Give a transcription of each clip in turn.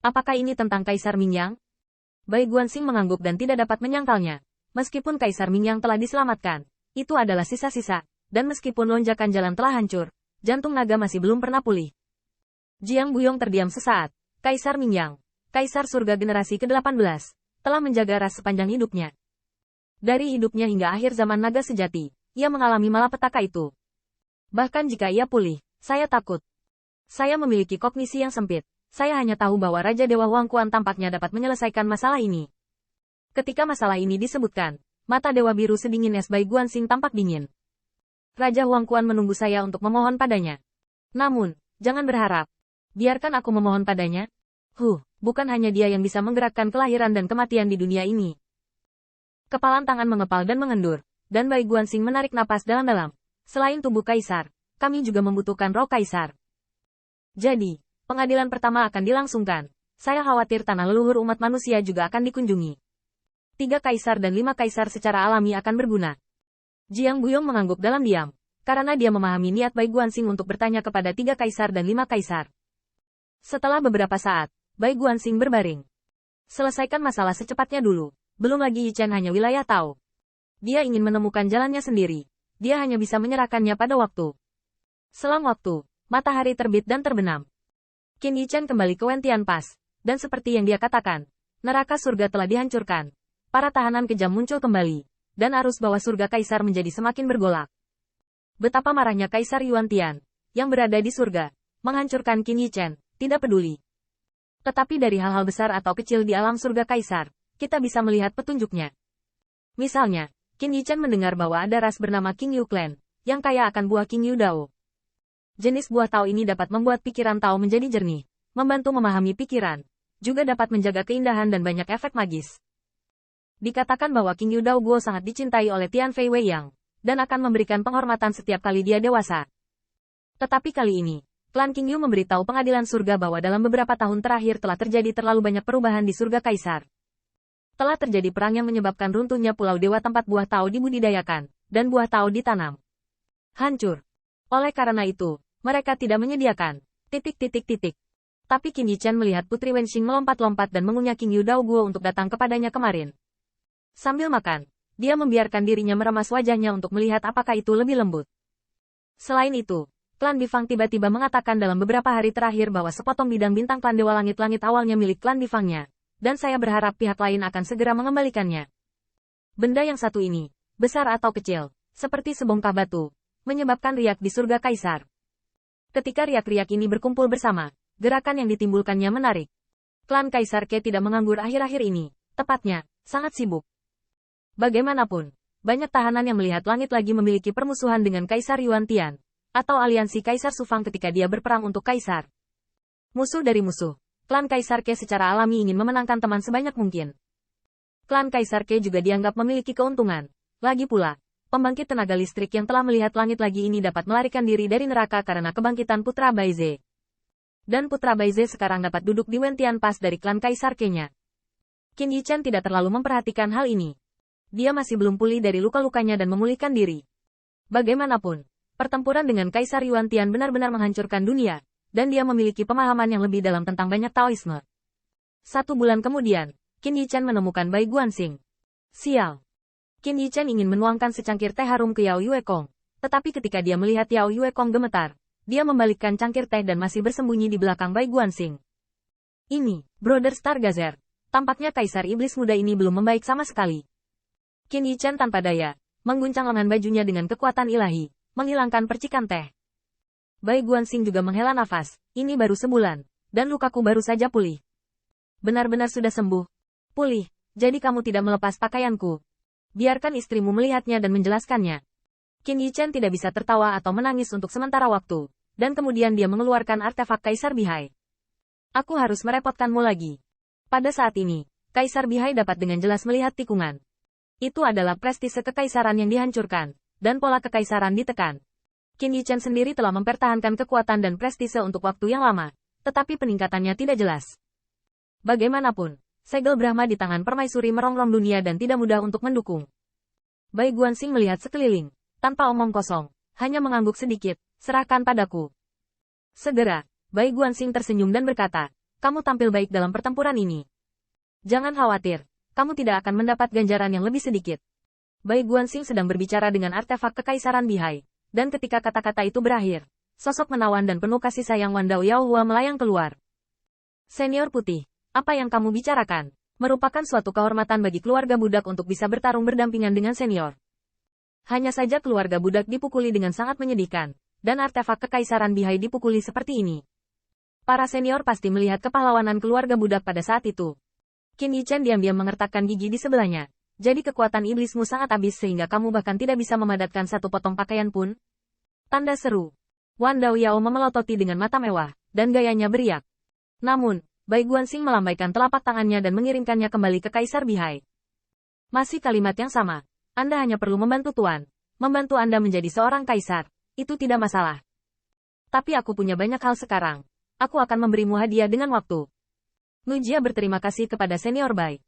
Apakah ini tentang Kaisar Mingyang? Bai Guanxing mengangguk dan tidak dapat menyangkalnya. Meskipun Kaisar Mingyang telah diselamatkan, itu adalah sisa-sisa, dan meskipun lonjakan jalan telah hancur, jantung naga masih belum pernah pulih. Jiang Buyong terdiam sesaat. Kaisar Mingyang, Kaisar Surga generasi ke-18, telah menjaga ras sepanjang hidupnya. Dari hidupnya hingga akhir zaman naga sejati, ia mengalami malapetaka itu. Bahkan jika ia pulih, saya takut. Saya memiliki kognisi yang sempit. Saya hanya tahu bahwa Raja Dewa Huang Quan tampaknya dapat menyelesaikan masalah ini. Ketika masalah ini disebutkan, mata Dewa Biru sedingin es Bai Guanxing tampak dingin. Raja Huang Quan menunggu saya untuk memohon padanya. Namun, jangan berharap. Biarkan aku memohon padanya. Bukan hanya dia yang bisa menggerakkan kelahiran dan kematian di dunia ini. Kepalan tangan mengepal dan mengendur, dan Bai Guanxing menarik napas dalam-dalam. Selain tubuh Kaisar, kami juga membutuhkan roh Kaisar. Jadi, pengadilan pertama akan dilangsungkan. Saya khawatir tanah leluhur umat manusia juga akan dikunjungi. 3 kaisar dan 5 kaisar secara alami akan berguna. Jiang Buyong mengangguk dalam diam, karena dia memahami niat Bai Guanxing untuk bertanya kepada 3 kaisar dan 5 kaisar. Setelah beberapa saat, Bai Guanxing berbaring. Selesaikan masalah secepatnya dulu. Belum lagi Yi Chen hanya wilayah Tao. Dia ingin menemukan jalannya sendiri. Dia hanya bisa menyerahkannya pada waktu. Selang waktu, matahari terbit dan terbenam. Qin Yi Chen kembali ke Wentian Pass, dan seperti yang dia katakan, neraka surga telah dihancurkan. Para tahanan kejam muncul kembali, dan arus bawah surga Kaisar menjadi semakin bergolak. Betapa marahnya Kaisar Yuan Tian, yang berada di surga, menghancurkan Qin Yi Chen, tidak peduli. Tetapi dari hal-hal besar atau kecil di alam surga Kaisar, kita bisa melihat petunjuknya. Misalnya, Qin Yi Chen mendengar bahwa ada ras bernama King Yu Clan, yang kaya akan buah King Yu Dao. Jenis buah Tao ini dapat membuat pikiran Tao menjadi jernih, membantu memahami pikiran, juga dapat menjaga keindahan dan banyak efek magis. Dikatakan bahwa King Yu Dao Guo sangat dicintai oleh Tian Fei Wei Yang, dan akan memberikan penghormatan setiap kali dia dewasa. Tetapi kali ini, klan King Yu memberitahu pengadilan surga bahwa dalam beberapa tahun terakhir telah terjadi terlalu banyak perubahan di surga Kaisar. Telah terjadi perang yang menyebabkan runtuhnya pulau dewa tempat buah Tao dibudidayakan, dan buah Tao ditanam. Hancur. Oleh karena itu, mereka tidak menyediakan. Tapi Qin Yi Chen melihat Putri Wenxing melompat-lompat dan mengunyah King Yu Dao Guo untuk datang kepadanya kemarin. Sambil makan, dia membiarkan dirinya meremas wajahnya untuk melihat apakah itu lebih lembut. Selain itu, klan Bifang tiba-tiba mengatakan dalam beberapa hari terakhir bahwa sepotong bidang bintang klan Dewa Langit-Langit awalnya milik klan Bifangnya, dan saya berharap pihak lain akan segera mengembalikannya. Benda yang satu ini, besar atau kecil, seperti sebongkah batu, menyebabkan riak di surga Kaisar. Ketika riak-riak ini berkumpul bersama, gerakan yang ditimbulkannya menarik. Klan Kaisar Ke tidak menganggur akhir-akhir ini, tepatnya, sangat sibuk. Bagaimanapun, banyak tahanan yang melihat langit lagi memiliki permusuhan dengan Kaisar Yuan Tian, atau aliansi Kaisar Sufang ketika dia berperang untuk Kaisar. Musuh dari musuh, klan Kaisar Ke secara alami ingin memenangkan teman sebanyak mungkin. Klan Kaisar Ke juga dianggap memiliki keuntungan. Lagi pula, pembangkit tenaga listrik yang telah melihat langit lagi ini dapat melarikan diri dari neraka karena kebangkitan Putra Baize. Dan Putra Baize sekarang dapat duduk di Wentian Pass dari klan Kaisar Ke-nya. Qin Yi Chen tidak terlalu memperhatikan hal ini. Dia masih belum pulih dari luka-lukanya dan memulihkan diri. Bagaimanapun, pertempuran dengan Kaisar Yuan Tian benar-benar menghancurkan dunia, dan dia memiliki pemahaman yang lebih dalam tentang banyak Taoisme. 1 bulan kemudian, Qin Yi Chen menemukan Bai Guanxing. Sial. Qin Yi Chen ingin menuangkan secangkir teh harum ke Yao Yue Kong, tetapi ketika dia melihat Yao Yue Kong gemetar, dia membalikkan cangkir teh dan masih bersembunyi di belakang Bai Guanxing. Ini, Brother Stargazer. Tampaknya Kaisar Iblis Muda ini belum membaik sama sekali. Qin Yi Chen tanpa daya, mengguncang lengan bajunya dengan kekuatan ilahi, menghilangkan percikan teh. Bai Guanxing juga menghela nafas, ini baru sebulan, dan lukaku baru saja pulih. Benar-benar sudah sembuh. Pulih, jadi kamu tidak melepas pakaianku. Biarkan istrimu melihatnya dan menjelaskannya. Qin Yi Chen tidak bisa tertawa atau menangis untuk sementara waktu, dan kemudian dia mengeluarkan artefak Kaisar Bihai. Aku harus merepotkanmu lagi. Pada saat ini, Kaisar Bihai dapat dengan jelas melihat tikungan. Itu adalah prestise kekaisaran yang dihancurkan, dan pola kekaisaran ditekan. Qin Yi Chen sendiri telah mempertahankan kekuatan dan prestise untuk waktu yang lama, tetapi peningkatannya tidak jelas. Bagaimanapun, segel Brahma di tangan permaisuri merongrong dunia dan tidak mudah untuk mendukung. Bai Guanxing melihat sekeliling, tanpa omong kosong, hanya mengangguk sedikit, serahkan padaku. Segera, Bai Guanxing tersenyum dan berkata, Kamu tampil baik dalam pertempuran ini. Jangan khawatir, kamu tidak akan mendapat ganjaran yang lebih sedikit. Bai Guanxing sedang berbicara dengan artefak Kekaisaran Bihai, dan ketika kata-kata itu berakhir, sosok menawan dan penuh kasih sayang Wan Dao Yaohua melayang keluar. Senior Putih, apa yang kamu bicarakan? Merupakan suatu kehormatan bagi keluarga budak untuk bisa bertarung berdampingan dengan senior. Hanya saja keluarga budak dipukuli dengan sangat menyedihkan, dan artefak Kekaisaran Bihai dipukuli seperti ini. Para senior pasti melihat kepahlawanan keluarga budak pada saat itu. Qin Yichen diam-diam mengertakkan gigi di sebelahnya. Jadi kekuatan iblismu sangat habis sehingga kamu bahkan tidak bisa memadatkan satu potong pakaian pun? Tanda seru. Wan Dao Yao memelototi dengan mata mewah, dan gayanya beriak. Namun, Bai Guanxing melambaikan telapak tangannya dan mengirimkannya kembali ke Kaisar Bihai. Masih kalimat yang sama. Anda hanya perlu membantu Tuan. Membantu Anda menjadi seorang kaisar. Itu tidak masalah. Tapi aku punya banyak hal sekarang. Aku akan memberimu hadiah dengan waktu. Nujia berterima kasih kepada senior Bai.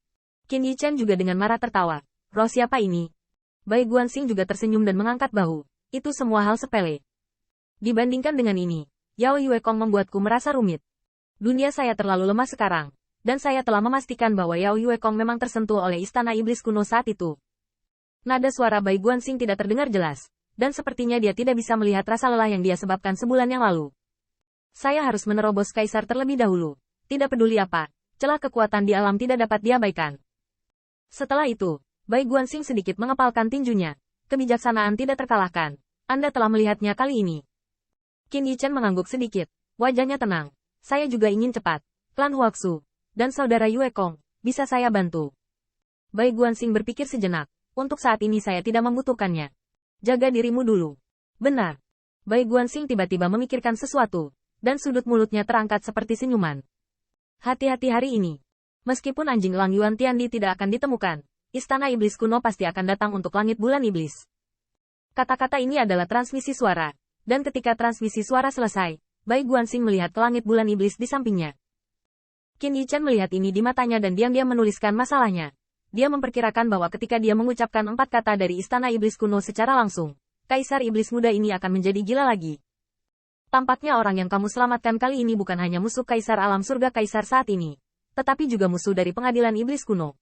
Qin Yichen juga dengan marah tertawa. Roh siapa ini? Bai Guanxing juga tersenyum dan mengangkat bahu. Itu semua hal sepele. Dibandingkan dengan ini, Yao Yuekong membuatku merasa rumit. Dunia saya terlalu lemah sekarang, dan saya telah memastikan bahwa Yao Yuekong memang tersentuh oleh istana iblis kuno saat itu. Nada suara Bai Guanxing tidak terdengar jelas, dan sepertinya dia tidak bisa melihat rasa lelah yang dia sebabkan sebulan yang lalu. Saya harus menerobos kaisar terlebih dahulu. Tidak peduli apa, celah kekuatan di alam tidak dapat diabaikan. Setelah itu, Bai Guanxing sedikit mengepalkan tinjunya. Kebijaksanaan tidak terkalahkan. Anda telah melihatnya kali ini. Qin Yichen mengangguk sedikit. Wajahnya tenang. Saya juga ingin cepat. Klan Huaxu dan saudara Yuekong, bisa saya bantu? Bai Guanxing berpikir sejenak. Untuk saat ini saya tidak membutuhkannya. Jaga dirimu dulu. Benar. Bai Guanxing tiba-tiba memikirkan sesuatu, dan sudut mulutnya terangkat seperti senyuman. Hati-hati hari ini. Meskipun anjing elang Yuan Tiandi tidak akan ditemukan, istana iblis kuno pasti akan datang untuk langit bulan iblis. Kata-kata ini adalah transmisi suara, dan ketika transmisi suara selesai, Bai Guanxing melihat ke langit bulan iblis di sampingnya. Qin Yichen melihat ini di matanya dan diam-diam menuliskan masalahnya. Dia memperkirakan bahwa ketika dia mengucapkan 4 kata dari istana iblis kuno secara langsung, Kaisar Iblis Muda ini akan menjadi gila lagi. Tampaknya orang yang kamu selamatkan kali ini bukan hanya musuh Kaisar Alam Surga Kaisar saat ini, tetapi juga musuh dari pengadilan iblis kuno.